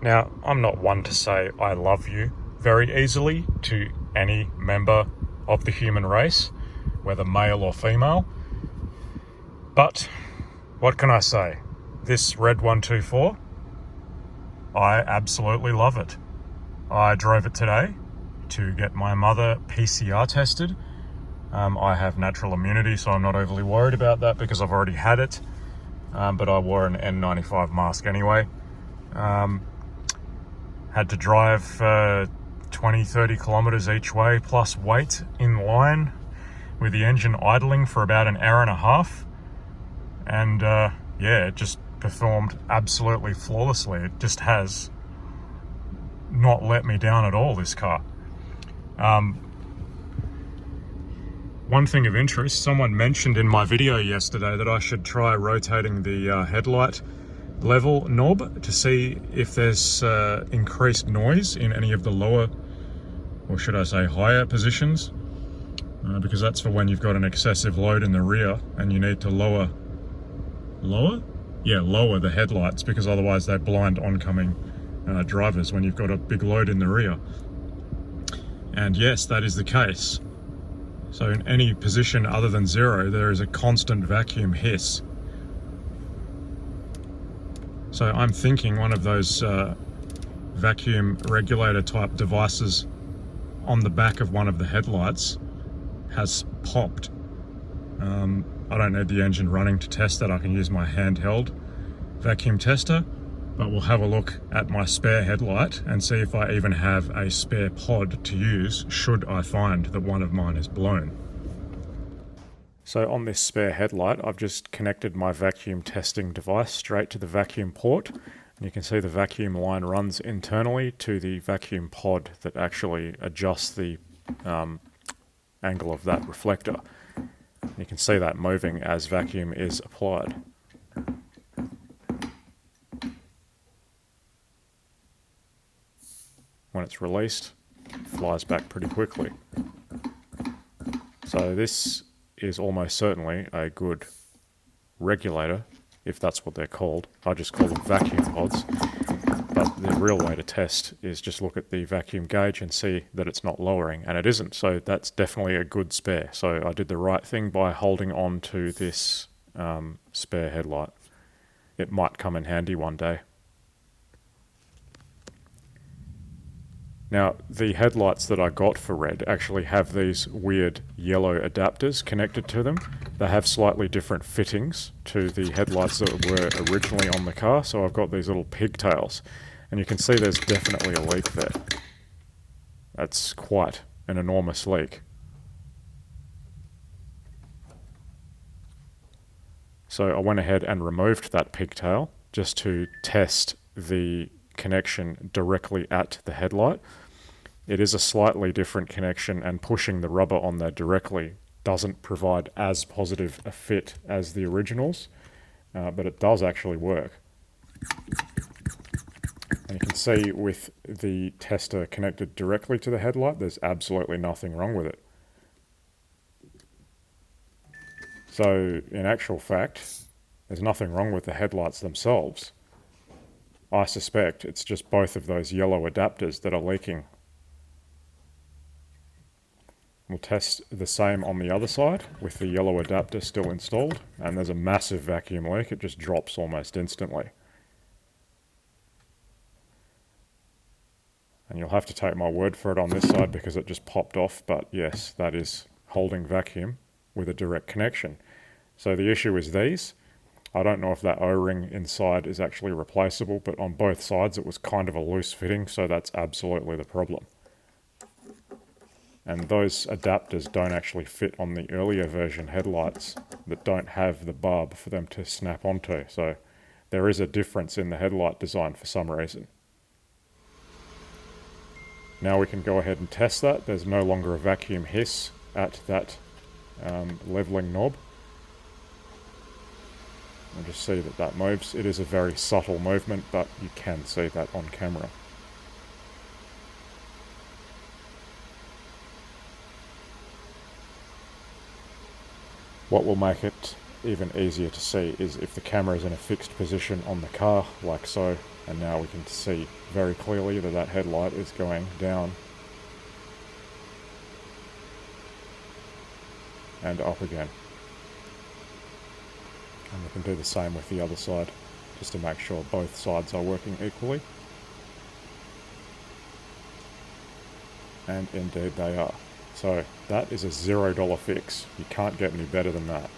Now, I'm not one to say I love you very easily to any member of the human race, whether male or female, but what can I say? This Red 124, I absolutely love it. I drove it today to get my mother PCR tested. I have natural immunity, so I'm not overly worried about that because I've already had it, but I wore an N95 mask anyway. Had to drive 20-30 kilometers each way plus wait in line with the engine idling for about an hour and a half, and yeah, it just performed absolutely flawlessly. It just has not let me down at all, this car. One thing of interest, someone mentioned in my video yesterday that I should try rotating the headlight level knob to see if there's increased noise in any of the lower, or should I say higher positions, because that's for when you've got an excessive load in the rear and you need to lower the headlights, because otherwise they blind oncoming drivers when you've got a big load in the rear. And yes, that is the case. So in any position other than 0, there is a constant vacuum hiss. So I'm thinking one of those vacuum regulator type devices on the back of one of the headlights has popped. I don't need the engine running to test that. I can use my handheld vacuum tester, but we'll have a look at my spare headlight and see if I even have a spare pod to use should I find that one of mine is blown. So on this spare headlight, I've just connected my vacuum testing device straight to the vacuum port, and you can see the vacuum line runs internally to the vacuum pod that actually adjusts the angle of that reflector. You can see that moving as vacuum is applied. When it's released, it flies back pretty quickly. So this is almost certainly a good regulator, if that's what they're called. I just call them vacuum pods. But the real way to test is just look at the vacuum gauge and see that it's not lowering, and it isn't. So that's definitely a good spare. So I did the right thing by holding on to this spare headlight. It might come in handy one day. Now, the headlights that I got for Red actually have these weird yellow adapters connected to them. They have slightly different fittings to the headlights that were originally on the car, so I've got these little pigtails. And you can see there's definitely a leak there. That's quite an enormous leak. So I went ahead and removed that pigtail just to test the connection directly at the headlight. It is a slightly different connection, and pushing the rubber on there directly doesn't provide as positive a fit as the originals, but it does actually work. And you can see with the tester connected directly to the headlight, there's absolutely nothing wrong with it. So in actual fact, there's nothing wrong with the headlights themselves. I suspect it's just both of those yellow adapters that are leaking. We'll test the same on the other side with the yellow adapter still installed, and there's a massive vacuum leak. It just drops almost instantly. And you'll have to take my word for it on this side because it just popped off, but yes, that is holding vacuum with a direct connection. So the issue is these. I don't know if that O-ring inside is actually replaceable, but on both sides it was kind of a loose fitting, so that's absolutely the problem. And those adapters don't actually fit on the earlier version headlights that don't have the barb for them to snap onto, so there is a difference in the headlight design for some reason. Now we can go ahead and test that. There's no longer a vacuum hiss at that leveling knob. You'll just see that that moves. It is a very subtle movement, but you can see that on camera. What will make it even easier to see is if the camera is in a fixed position on the car, like so, and now we can see very clearly that that headlight is going down and up again. And we can do the same with the other side, just to make sure both sides are working equally. And indeed they are. So that is a $0 fix. You can't get any better than that.